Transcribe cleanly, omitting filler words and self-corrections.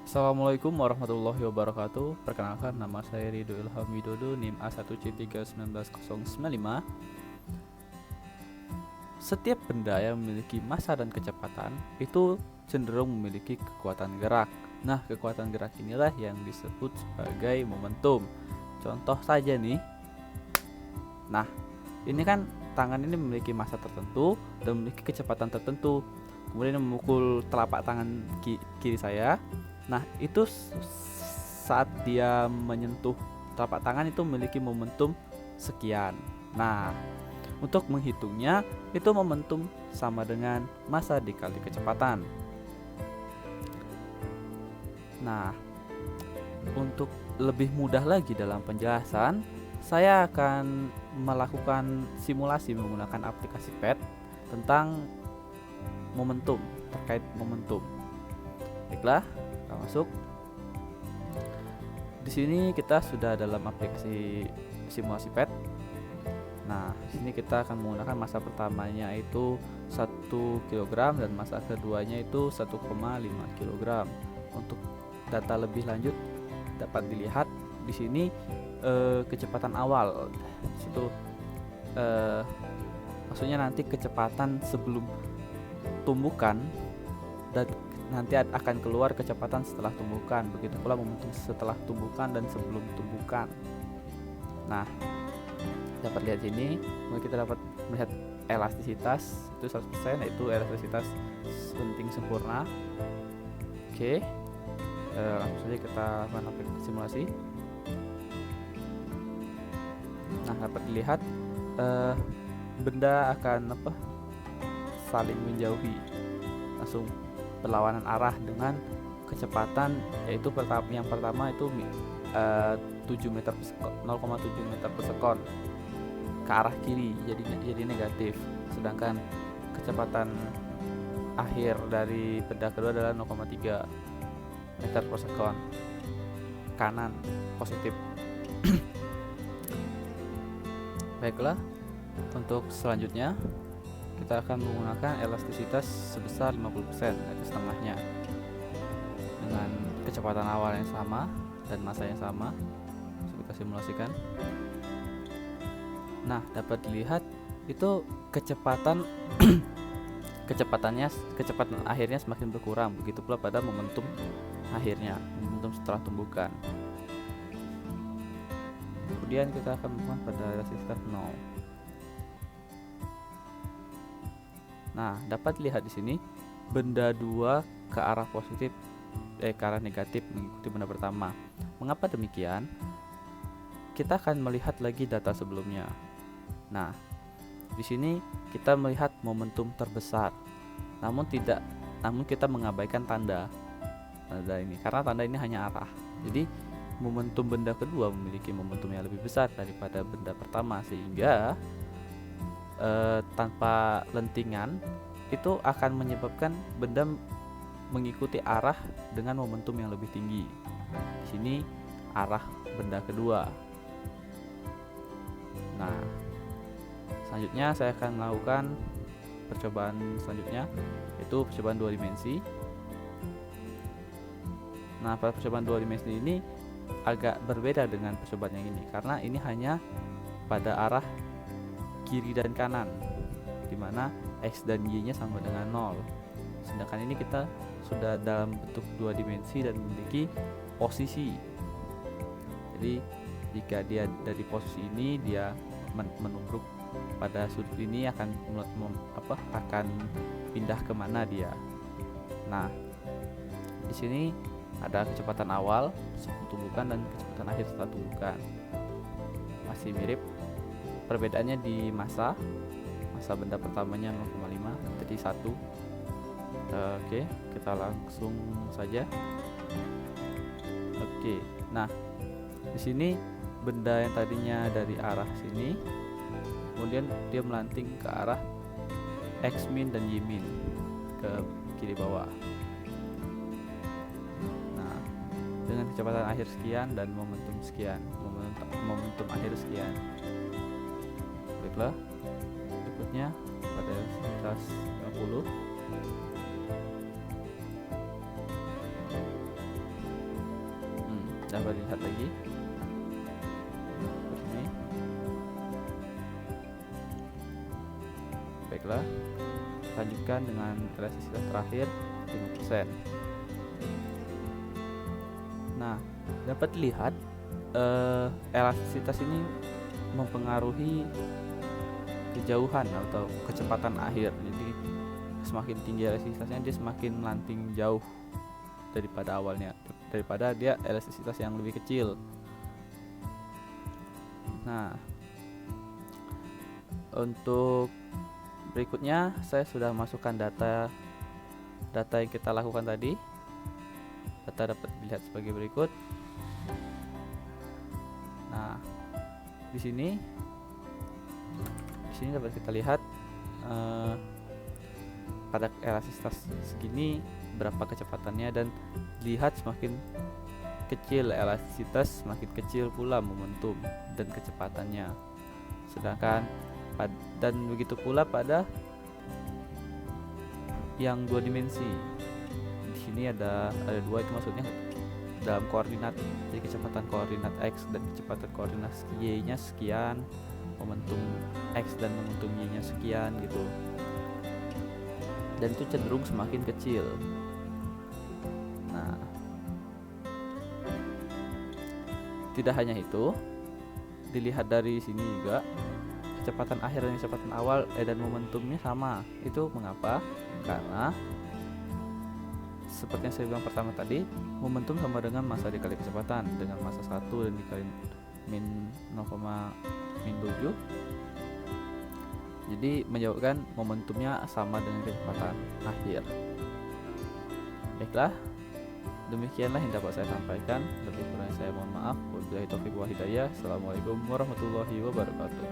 Assalamualaikum warahmatullahi wabarakatuh. Perkenalkan, nama saya Ridho Ilham Widodo, NIM A1C3199095. Setiap benda yang memiliki massa dan kecepatan itu cenderung memiliki kekuatan gerak. Nah, kekuatan gerak inilah yang disebut sebagai momentum. Contoh saja nih. Nah, ini kan tangan ini memiliki massa tertentu dan memiliki kecepatan tertentu. Kemudian memukul telapak tangan kiri saya. Nah, itu saat dia menyentuh telapak tangan itu memiliki momentum sekian. Nah, untuk menghitungnya itu momentum sama dengan massa dikali kecepatan. Nah, untuk lebih mudah lagi dalam penjelasan, saya akan melakukan simulasi menggunakan aplikasi PET tentang momentum, terkait momentum. Baiklah, kita masuk. Di sini kita sudah dalam aplikasi simulasi PET. Nah, di sini kita akan menggunakan massa pertamanya itu 1 kg dan massa keduanya itu 1,5 kg. Untuk data lebih lanjut dapat dilihat di sini kecepatan awal. Di situ maksudnya nanti kecepatan sebelum tumbukan dan nanti akan keluar kecepatan setelah tumbukan. Begitu pula momentum setelah tumbukan dan sebelum tumbukan. Nah, dapat lihat sini, kita dapat melihat elastisitas itu 100%, yaitu elastisitas penting sempurna. Oke, langsung saja kita lakukan simulasi. Nah, dapat dilihat benda akan saling menjauhi, langsung berlawanan arah dengan kecepatan, yaitu yang pertama itu 0,7 meter per sekon ke arah kiri, jadi negatif, sedangkan kecepatan akhir dari benda kedua adalah 0,3 meter per sekon kanan, positif. Baiklah, untuk selanjutnya kita akan menggunakan elastisitas sebesar 50%, yaitu setengahnya, dengan kecepatan awal yang sama dan massa yang sama. Kita simulasikan. Nah, dapat dilihat itu kecepatan kecepatan akhirnya semakin berkurang. Begitu pula pada momentum akhirnya, momentum setelah tumbukan. Kemudian kita akan melakukan pada elastisitas 0. Nah, dapat dilihat di sini benda 2 ke arah positif, ke arah negatif mengikuti benda pertama. Mengapa demikian? Kita akan melihat lagi data sebelumnya. Nah, di sini kita melihat momentum terbesar. Namun kita mengabaikan tanda ini, karena tanda ini hanya arah. Jadi momentum benda kedua memiliki momentum yang lebih besar daripada benda pertama, sehingga tanpa lentingan itu akan menyebabkan benda mengikuti arah dengan momentum yang lebih tinggi. Di sini arah benda kedua. Nah, selanjutnya saya akan melakukan percobaan selanjutnya, yaitu percobaan 2 dimensi. Nah, pada percobaan 2 dimensi ini agak berbeda dengan percobaan yang ini, karena ini hanya pada arah kiri dan kanan, dimana X dan Y nya sama dengan 0. Sedangkan ini kita sudah dalam bentuk 2 dimensi dan memiliki posisi. Jadi jika dia dari posisi ini, dia menumbruk pada sudut ini, akan pindah kemana dia. Nah, di sini ada kecepatan awal sebelum tumbukan dan kecepatan akhir setelah tumbukan. Masih mirip, perbedaannya di massa benda pertamanya 0,5 jadi 1. Oke, kita langsung saja. Oke, nah di sini benda yang tadinya dari arah sini, kemudian dia melanting ke arah X min dan Y min, ke kiri bawah. Nah, dengan kecepatan akhir sekian dan momentum sekian, momentum akhir sekian. Baiklah, berikutnya pada elastisitas 50. coba lihat lagi ini. Baiklah, lanjutkan dengan elastisitas terakhir 5%. Nah, dapat dilihat elastisitas ini mempengaruhi kejauhan atau kecepatan akhir. Jadi semakin tinggi elastisitasnya, dia semakin melanting jauh daripada awalnya, daripada dia elastisitas yang lebih kecil. Nah, untuk berikutnya saya sudah masukkan data yang kita lakukan tadi. Data dapat dilihat sebagai berikut. Nah, di sini dapat kita lihat pada elastisitas segini berapa kecepatannya, dan lihat semakin kecil elastisitas semakin kecil pula momentum dan kecepatannya. Sedangkan dan begitu pula pada yang dua dimensi. Di sini ada dua, itu maksudnya dalam koordinat. Jadi kecepatan koordinat x dan kecepatan koordinat y-nya sekian, momentum x dan momentum y-nya sekian gitu. Dan itu cenderung semakin kecil. Nah, tidak hanya itu, dilihat dari sini juga kecepatan akhir dan kecepatan awal dan momentumnya sama. Itu mengapa? Karena seperti yang saya bilang pertama tadi, momentum sama dengan massa dikali kecepatan, dengan massa 1 dan dikali min 0,7. Jadi menyebabkan momentumnya sama dengan kecepatan akhir. Baiklah, demikianlah yang dapat saya sampaikan. Lebih kurang saya mohon maaf. Wabillahi taufiq wal hidayah. Assalamualaikum warahmatullahi wabarakatuh.